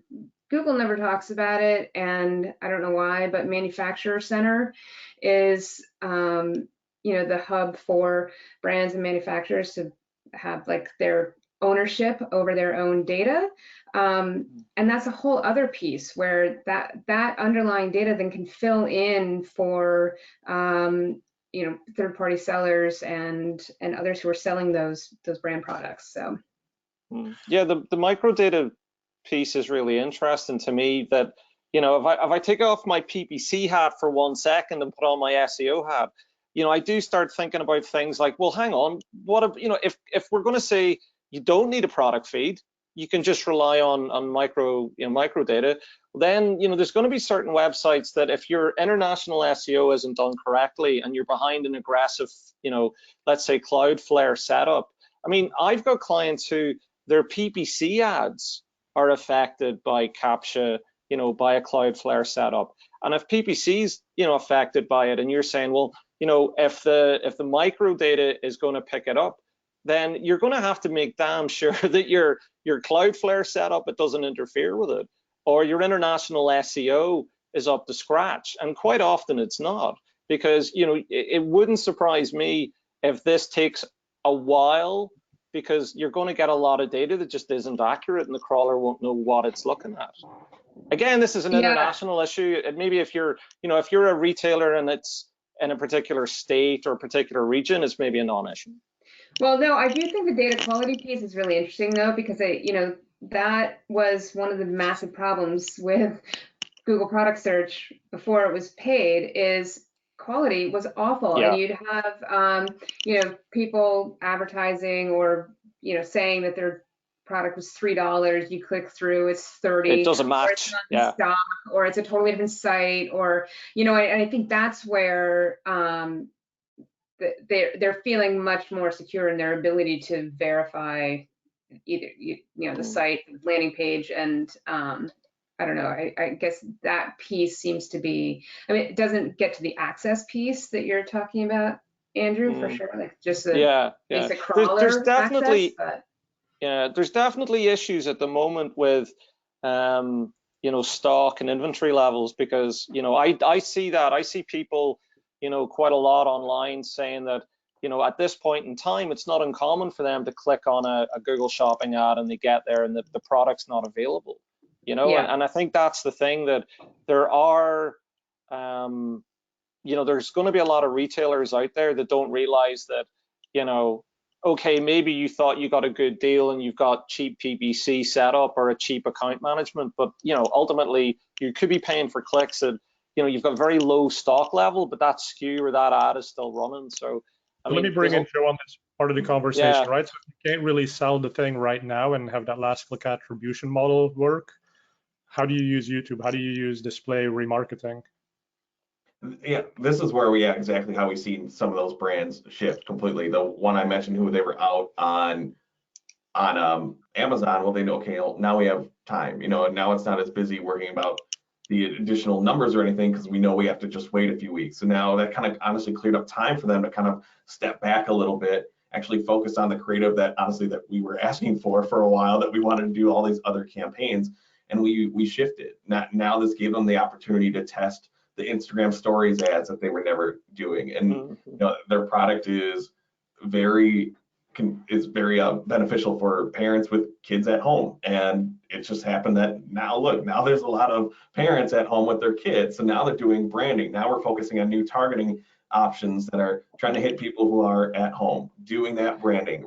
Google never talks about it, and I don't know why, but Manufacturer Center is, the hub for brands and manufacturers to have like their ownership over their own data. And that's a whole other piece where that underlying data then can fill in for third-party sellers and others who are selling those brand products. So yeah, the microdata piece is really interesting to me, that You know, if I take off my PPC hat for 1 second and put on my SEO hat, you know, I do start thinking about things like, well, hang on, what, you know, if we're going to say you don't need a product feed, you can just rely on micro data, then, you know, there's going to be certain websites that if your international SEO isn't done correctly and you're behind an aggressive, you know, let's say Cloudflare setup. I mean, I've got clients who their PPC ads are affected by CAPTCHA, you know, by a Cloudflare setup. And if PPC's, you know, affected by it, and you're saying, well, you know, if the micro data is going to pick it up, then you're going to have to make damn sure that your Cloudflare setup, it doesn't interfere with it, or your international SEO is up to scratch. And quite often it's not, because, you know, it wouldn't surprise me if this takes a while, because you're going to get a lot of data that just isn't accurate and the crawler won't know what it's looking at. Again, this is an international issue. Maybe if you're, you know, if you're a retailer and it's in a particular state or a particular region, it's maybe a non-issue. Well, no, I do think the data quality piece is really interesting, though, because you know, that was one of the massive problems with Google product search before it was paid, is quality was awful. Yeah. And you'd have, you know, people advertising or, you know, saying that their product was $3. You click through, it's 30. It doesn't match. Or it's not in stock, or it's a totally different site, or, you know, and I think that's where they're feeling much more secure in their ability to verify either, you know, the site, landing page, and I don't know, I guess that piece seems to be, I mean, it doesn't get to the access piece that you're talking about, Andrew, for sure, like just the basic crawler there's definitely access, but there's definitely issues at the moment with you know, stock and inventory levels, because, you know, I see people, you know, quite a lot online saying that, you know, at this point in time, it's not uncommon for them to click on a Google shopping ad and they get there and the product's not available, you know. And I think that's the thing, that there are, you know, there's going to be a lot of retailers out there that don't realize that, you know, okay, maybe you thought you got a good deal and you've got cheap PPC setup or a cheap account management, but, you know, ultimately you could be paying for clicks that, you know, you've got very low stock level, but that SKU or that ad is still running. So let me bring in Joe on this part of the conversation, right? So if you can't really sell the thing right now and have that last click attribution model work, how do you use YouTube? How do you use display remarketing? Yeah, this is where exactly how we've seen some of those brands shift completely. The one I mentioned, who they were out on Amazon, well, they know, okay, well, now we have time, you know, and now it's not as busy worrying about the additional numbers or anything, because we know we have to just wait a few weeks. So now that kind of honestly cleared up time for them to kind of step back a little bit, actually focus on the creative that honestly that we were asking for a while, that we wanted to do all these other campaigns, and we shifted. Now this gave them the opportunity to test the Instagram stories ads that they were never doing, and you know, their product is very beneficial for parents with kids at home. And it just happened that now there's a lot of parents at home with their kids, so now they're doing branding. Now we're focusing on new targeting options that are trying to hit people who are at home, doing that branding.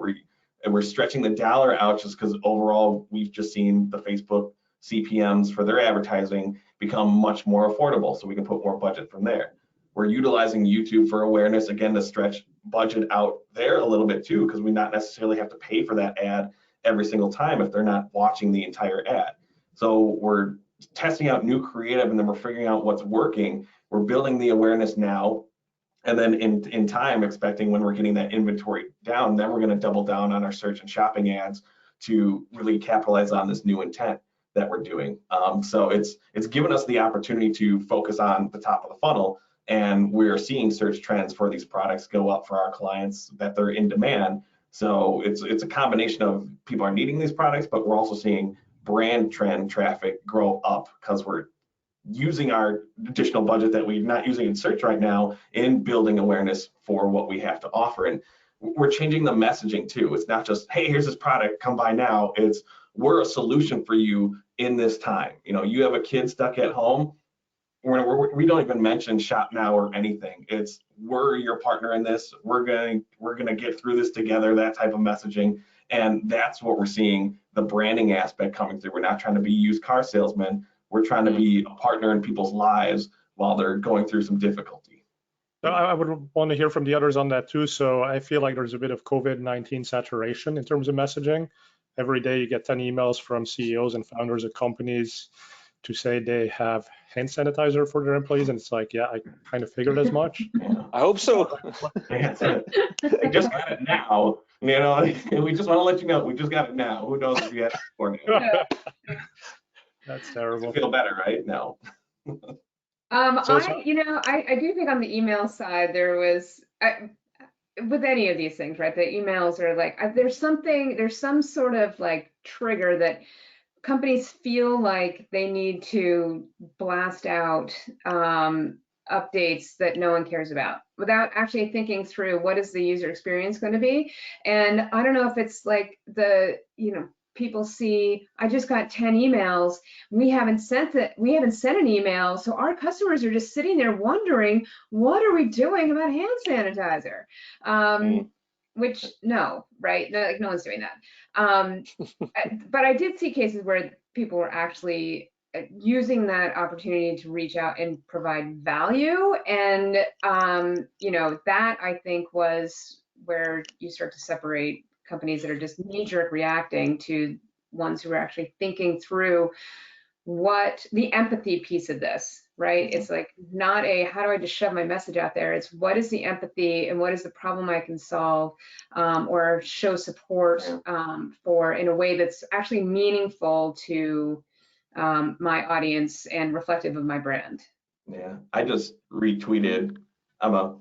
We're stretching the dollar out, just because overall we've just seen the Facebook CPMs for their advertising become much more affordable, so we can put more budget from there. We're utilizing YouTube for awareness, again, to stretch budget out there a little bit too, because we not necessarily have to pay for that ad every single time if they're not watching the entire ad. So we're testing out new creative, and then we're figuring out what's working. We're building the awareness now, and then in time, expecting when we're getting that inventory down, then we're going to double down on our search and shopping ads to really capitalize on this new intent that we're doing. So it's given us the opportunity to focus on the top of the funnel, and we're seeing search trends for these products go up for our clients, that they're in demand. So it's a combination of people are needing these products, but we're also seeing brand trend traffic grow up, because we're using our additional budget that we're not using in search right now in building awareness for what we have to offer. And we're changing the messaging too. It's not just, hey, here's this product, come buy now. It's, we're a solution for you in this time. You know, you have a kid stuck at home, we don't even mention shop now or anything. It's, we're your partner in this. We're gonna get through this together, that type of messaging. And that's what we're seeing, the branding aspect coming through. We're not trying to be used car salesmen. We're trying to be a partner in people's lives while they're going through some difficulty. I would want to hear from the others on that too. So I feel like there's a bit of COVID-19 saturation in terms of messaging. Every day you get 10 emails from CEOs and founders of companies to say they have hand sanitizer for their employees, and it's like, yeah, I kind of figured as much. I hope so. I just got it now. You know, we just want to let you know we just got it now. Who knows if you had it before now? That's terrible. You feel better, right? No. I do think on the email side there was with any of these things, right? The emails are like there's some sort of like trigger that companies feel like they need to blast out updates that no one cares about without actually thinking through what is the user experience going to be. And I don't know if it's like people see, I just got 10 emails. We haven't sent an email. So our customers are just sitting there wondering, what are we doing about hand sanitizer? Which no, right? No, like no one's doing that. But I did see cases where people were actually using that opportunity to reach out and provide value. And, that I think was where you start to separate companies that are just knee-jerk reacting to ones who are actually thinking through what the empathy piece of this, right? It's like not how do I just shove my message out there? It's what is the empathy and what is the problem I can solve or show support for in a way that's actually meaningful to my audience and reflective of my brand. Yeah, I just retweeted. I'm a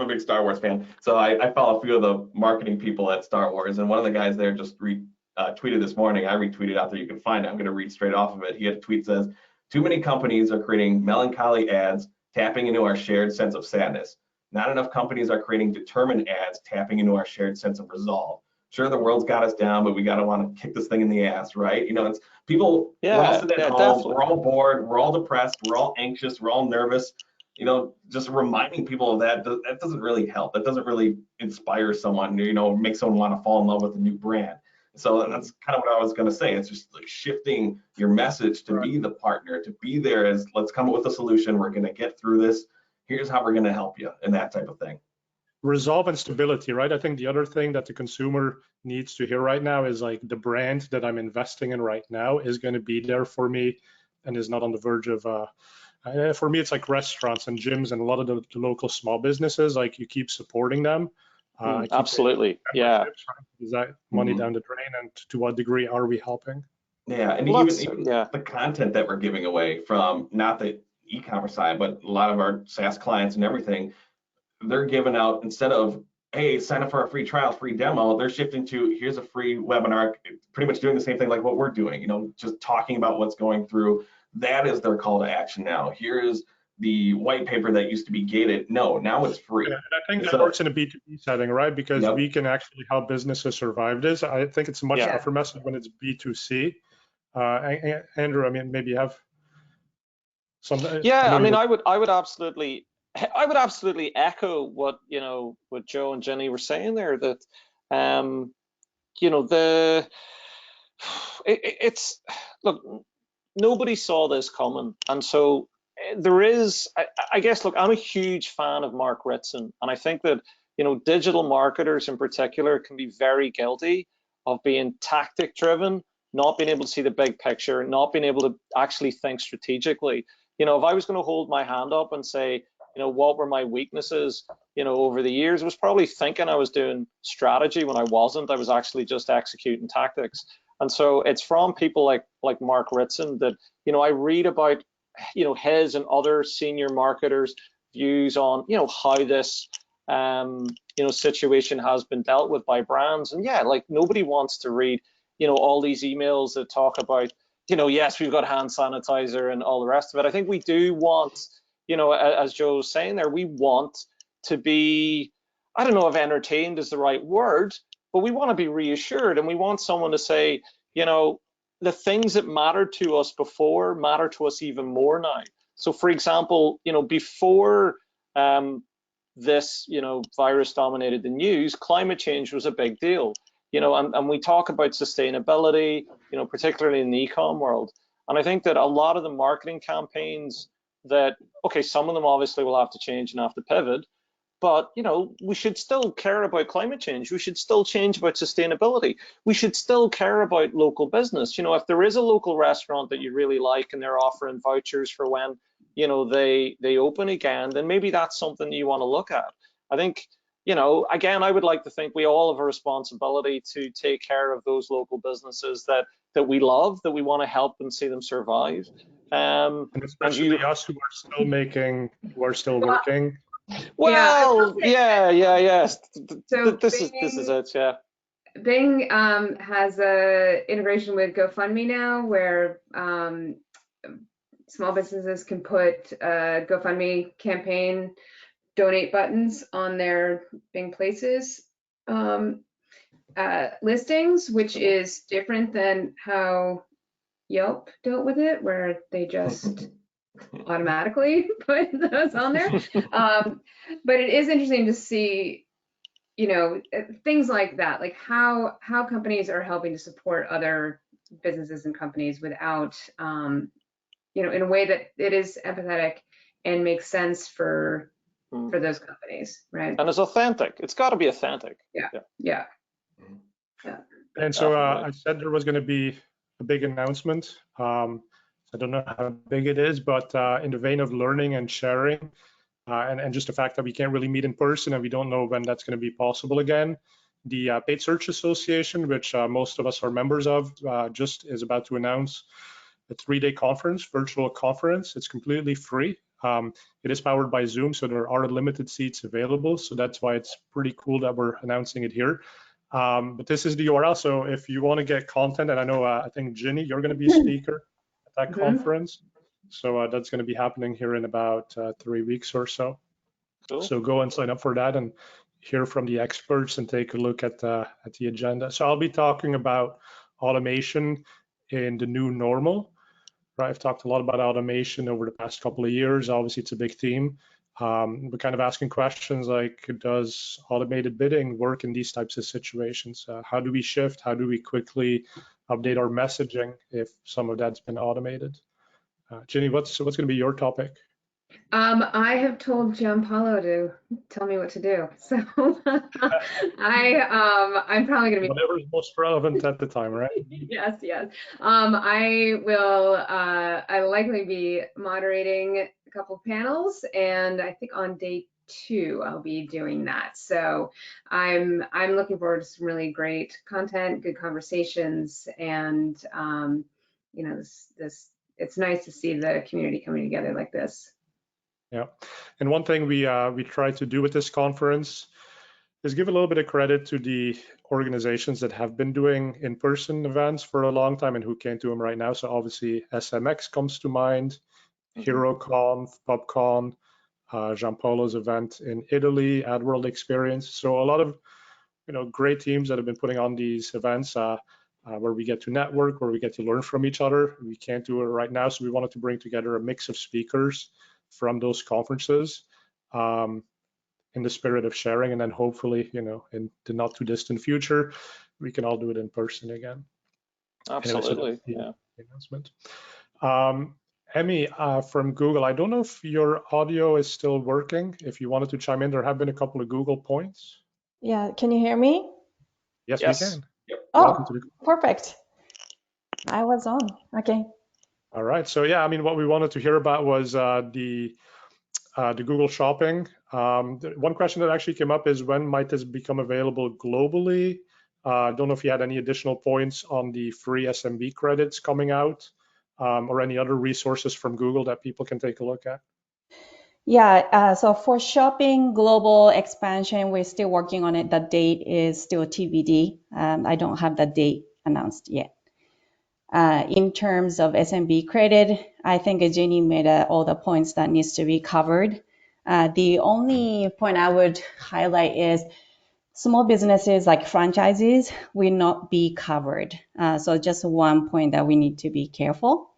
big Star Wars fan, so I follow a few of the marketing people at Star Wars, and one of the guys there just tweeted this morning. I retweeted out there. You can find it. I'm going to read straight off of it. He had a tweet that says, "Too many companies are creating melancholy ads, tapping into our shared sense of sadness. Not enough companies are creating determined ads, tapping into our shared sense of resolve. Sure, the world's got us down, but we got to want to kick this thing in the ass, right? It's people. We're all sitting at home. Definitely. We're all bored. We're all depressed. We're all anxious. We're all nervous. Just reminding people of that doesn't really help. That doesn't really inspire someone. Make someone want to fall in love with a new brand. So that's kind of what I was going to say. It's just like shifting your message to be the partner, to be there as let's come up with a solution. We're going to get through this. Here's how we're going to help you, and that type of thing. Resolve and stability, right? I think the other thing that the consumer needs to hear right now is like the brand that I'm investing in right now is going to be there for me and is not on the verge of, for me, it's like restaurants and gyms and a lot of the local small businesses, like you keep supporting them. Absolutely, yeah. Right? Is that money down the drain, and to what degree are we helping? Yeah, and even the content that we're giving away from not the e-commerce side, but a lot of our SaaS clients and everything, they're giving out, instead of, hey, sign up for a free trial, free demo, they're shifting to, here's a free webinar, pretty much doing the same thing like what we're doing, just talking about what's going through. That is their call to action now. Here is the white paper that used to be gated. No, now it's free. Yeah, and I think that works in a B2B setting, right? Because we can actually help businesses survive this. I think it's a much tougher message when it's B2C. Andrew, I mean, maybe you have some. Yeah, I would absolutely echo what what Joe and Ginny were saying there. That look, nobody saw this coming, and so there is. I guess, look, I'm a huge fan of Mark Ritson, and I think that digital marketers in particular can be very guilty of being tactic driven, not being able to see the big picture, not being able to actually think strategically. If I was going to hold my hand up and say, what were my weaknesses, over the years, it was probably thinking I was doing strategy when I wasn't. I was actually just executing tactics. And so it's from people like Mark Ritson that, I read about, his and other senior marketers' views on, how this, situation has been dealt with by brands. And yeah, like nobody wants to read, all these emails that talk about, yes, we've got hand sanitizer and all the rest of it. I think we do want, as Joe was saying there, we want to be, I don't know if entertained is the right word, but we want to be reassured, and we want someone to say, the things that mattered to us before matter to us even more now. So for example, before this, virus dominated the news, climate change was a big deal. And we talk about sustainability, particularly in the e-com world. And I think that a lot of the marketing campaigns that, okay, some of them obviously will have to change and have to pivot, but we should still care about climate change. We should still change about sustainability. We should still care about local business. If there is a local restaurant that you really like and they're offering vouchers for when they open again, then maybe that's something you want to look at. I think, again, I would like to think we all have a responsibility to take care of those local businesses that we love, that we want to help and see them survive. And especially us who are still working. Well, yes. So this is it, yeah. Bing has a integration with GoFundMe now, where small businesses can put a GoFundMe campaign donate buttons on their Bing Places listings, which is different than how Yelp dealt with it, where they just automatically put those on there. But it is interesting to see, things like that, like how companies are helping to support other businesses and companies without, in a way that it is empathetic and makes sense for those companies, right? And it's authentic. It's got to be authentic. Yeah. And so I said there was going to be a big announcement. I don't know how big it is, but in the vein of learning and sharing, and just the fact that we can't really meet in person and we don't know when that's going to be possible again, the Paid Search Association, which most of us are members of, just is about to announce a 3-day conference, virtual conference. It's completely free. It is powered by Zoom, so there are limited seats available. So that's why it's pretty cool that we're announcing it here. But this is the URL. So if you want to get content, and I know, I think Ginny, you're going to be a speaker at that conference. So that's going to be happening here in about 3 weeks or so. Cool. So go and sign up for that and hear from the experts and take a look at the agenda. So I'll be talking about automation in the new normal. Right, I've talked a lot about automation over the past couple of years. Obviously, it's a big theme. We're kind of asking questions like, does automated bidding work in these types of situations? How do we shift? How do we quickly update our messaging if some of that's been automated? Ginny, what's going to be your topic? I have told Gianpaolo to tell me what to do, so I'm probably going to be whatever is most relevant at the time, right? Yes. I will. I'll likely be moderating a couple of panels, and I think on day 2 I'll be doing that. So I'm looking forward to some really great content, good conversations, and this it's nice to see the community coming together like this. Yeah, and one thing we try to do with this conference is give a little bit of credit to the organizations that have been doing in-person events for a long time and who can't do them right now. So obviously SMX comes to mind, HeroConf, PubCon, Gianpaolo's event in Italy, AdWorld Experience. So a lot of great teams that have been putting on these events where we get to network, where we get to learn from each other. We can't do it right now, so we wanted to bring together a mix of speakers from those conferences in the spirit of sharing, and then hopefully, in the not too distant future, we can all do it in person again. Absolutely. Anyway, so the announcement. Emmy from Google, I don't know if your audio is still working. If you wanted to chime in, there have been a couple of Google points. Yeah, can you hear me? Yes. We can. Yep. Oh, perfect. I was on. Okay. All right. So yeah, what we wanted to hear about was the Google Shopping. One question that actually came up is, when might this become available globally? I don't know if you had any additional points on the free SMB credits coming out, or any other resources from Google that people can take a look at. Yeah, so for shopping global expansion, we're still working on it. The date is still TBD. I don't have the date announced yet. In terms of SMB credit, I think Ginny made all the points that needs to be covered. The only point I would highlight is small businesses like franchises will not be covered. So just one point that we need to be careful,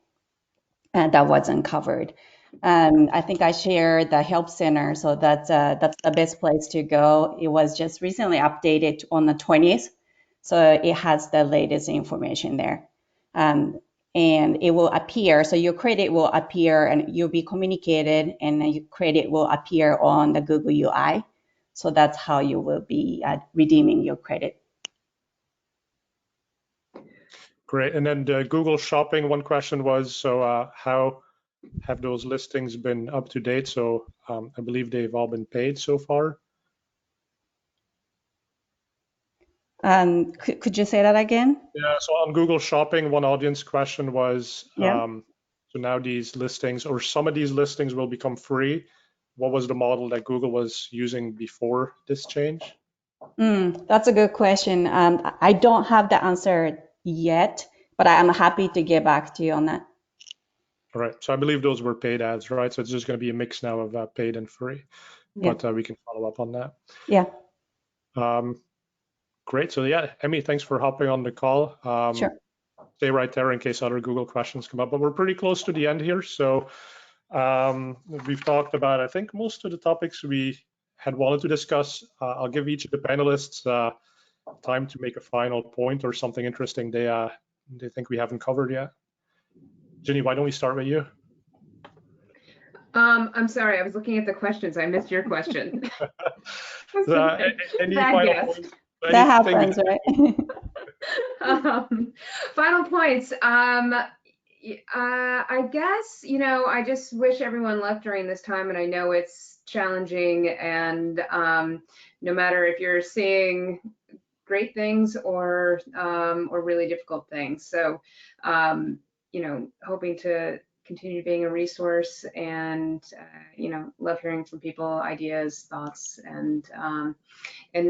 that wasn't covered. I think I shared the help center, so that's the best place to go. It was just recently updated on the 20th, so it has the latest information there. and it will appear. So your credit will appear and you'll be communicated, and then your credit will appear on the Google UI. So that's how you will be redeeming your credit. Great. And then the Google Shopping, one question was, so how have those listings been up to date? So I believe they've all been paid so far. Could you say that again? Yeah, so on Google Shopping, one audience question was, Yeah. so now these listings, or some of these listings will become free. What was the model that Google was using before this change? That's a good question. I don't have the answer yet, but I am happy to get back to you on that. All right, so I believe those were paid ads, right? So it's just going to be a mix now of paid and free, Yeah. but we can follow up on that. Yeah. Great. So yeah, Emmy, thanks for hopping on the call. Sure. Stay right there in case other Google questions come up, but we're pretty close to the end here. So we've talked about, I think, most of the topics we had wanted to discuss. I'll give each of the panelists time to make a final point or something interesting they think we haven't covered yet. Ginny, why don't we start with you? I'm sorry, I was looking at the questions. I missed your question. Any Bad final guess. points? That happens, right? Final points. I guess, I just wish everyone luck during this time, and I know it's challenging, and no matter if you're seeing great things or really difficult things. So, hoping to continue being a resource, and love hearing from people, ideas, thoughts, and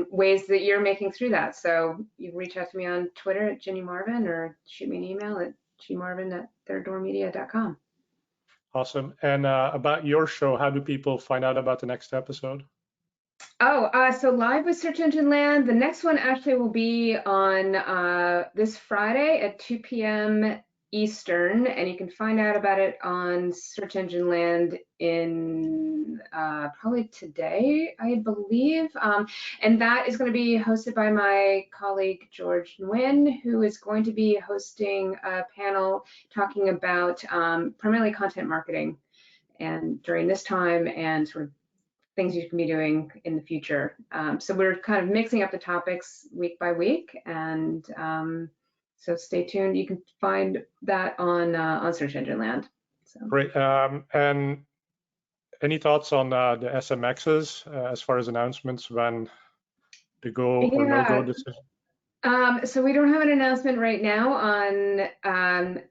ways that you're making through that. So you can reach out to me on Twitter at Ginny Marvin, or shoot me an email at gmarvin@thirddoormedia.com. Awesome. And about your show, how do people find out about the next episode? So Live with Search Engine Land, the next one actually will be on this Friday at 2 p.m. Eastern, and you can find out about it on Search Engine Land in probably today, I believe. And that is going to be hosted by my colleague George Nguyen, who is going to be hosting a panel talking about primarily content marketing, and during this time, and sort of things you can be doing in the future. So we're kind of mixing up the topics week by week, and so stay tuned. You can find that on Search Engine Land. So. Great. And any thoughts on the SMXs as far as announcements when the go or no-go decision? So we don't have an announcement right now on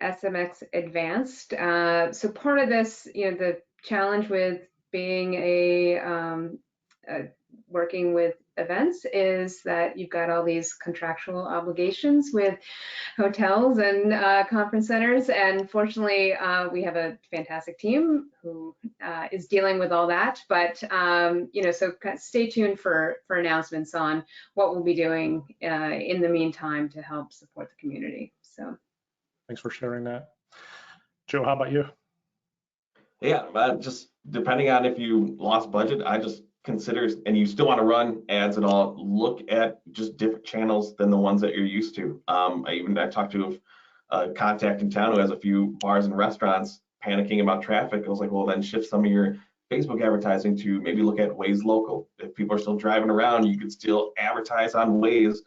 SMX Advanced. So part of this, the challenge with being working with events is that you've got all these contractual obligations with hotels and conference centers, and fortunately we have a fantastic team who is dealing with all that. But so stay tuned for announcements on what we'll be doing in the meantime to help support the community. So thanks for sharing that. Joe, how about you? Yeah, just depending on if you lost budget, I just consider, and you still want to run ads and all, look at just different channels than the ones that you're used to. I talked to a contact in town who has a few bars and restaurants panicking about traffic. I was like, well, then shift some of your Facebook advertising to maybe look at Waze Local. If people are still driving around, you could still advertise on Waze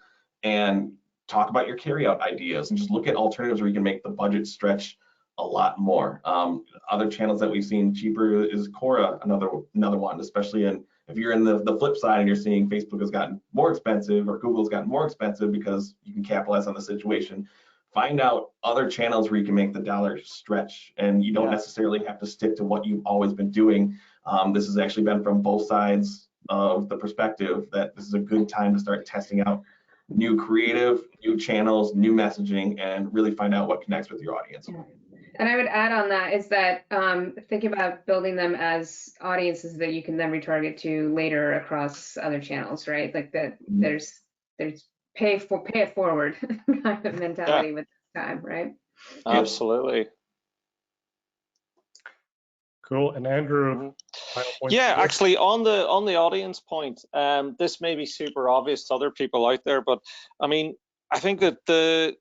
and talk about your carryout ideas, and just look at alternatives where you can make the budget stretch a lot more. Other channels that we've seen cheaper is Quora, another one, especially if you're in the flip side and you're seeing Facebook has gotten more expensive or Google's gotten more expensive because you can capitalize on the situation. Find out other channels where you can make the dollar stretch, and you don't necessarily have to stick to what you've always been doing. This has actually been from both sides of the perspective that this is a good time to start testing out new creative, new channels, new messaging, and really find out what connects with your audience. And I would add on that is that think about building them as audiences that you can then retarget to later across other channels, right? Like that, there's pay it forward kind of mentality with this time, right? Absolutely. Cool. And Andrew, final point. Yeah, actually, on the audience point, this may be super obvious to other people out there, but I mean, I think that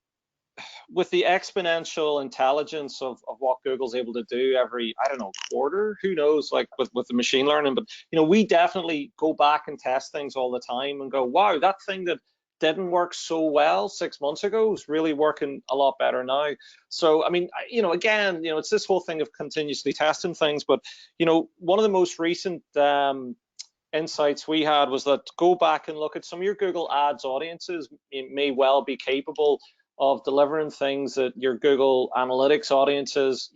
with the exponential intelligence of what Google's able to do every, I don't know, quarter, who knows, like with the machine learning, but we definitely go back and test things all the time and go, wow, that thing that didn't work so well 6 months ago is really working a lot better now. So, I mean, again, it's this whole thing of continuously testing things, but, one of the most recent insights we had was that go back and look at some of your Google Ads audiences may well be capable of delivering things that your Google Analytics audiences,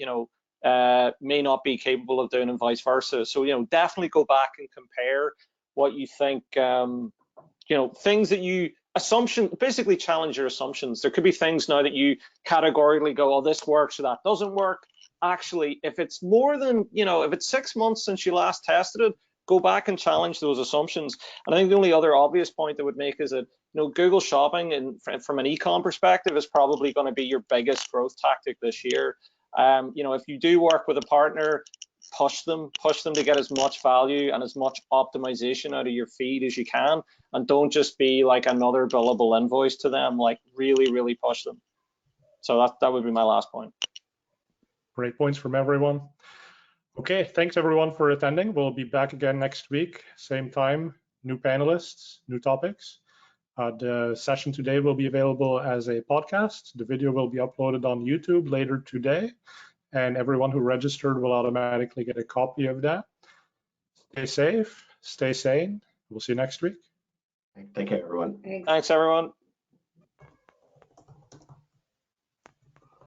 may not be capable of doing, and vice versa. So, definitely go back and compare what you think, things that basically challenge your assumptions. There could be things now that you categorically go, oh, this works or that doesn't work. Actually, if it's more than, if it's 6 months since you last tested it, go back and challenge those assumptions. And I think the only other obvious point I would make is that, Google Shopping, and from an e-com perspective, is probably going to be your biggest growth tactic this year. If you do work with a partner, push them to get as much value and as much optimization out of your feed as you can, and don't just be like another billable invoice to them. Like really, really push them. So that would be my last point. Great points from everyone. Okay, thanks everyone for attending. We'll be back again next week, same time, new panelists, new topics. The session today will be available as a podcast. The video will be uploaded on YouTube later today, and everyone who registered will automatically get a copy of that. Stay safe, stay sane. We'll see you next week. Take care, everyone. Thanks, everyone.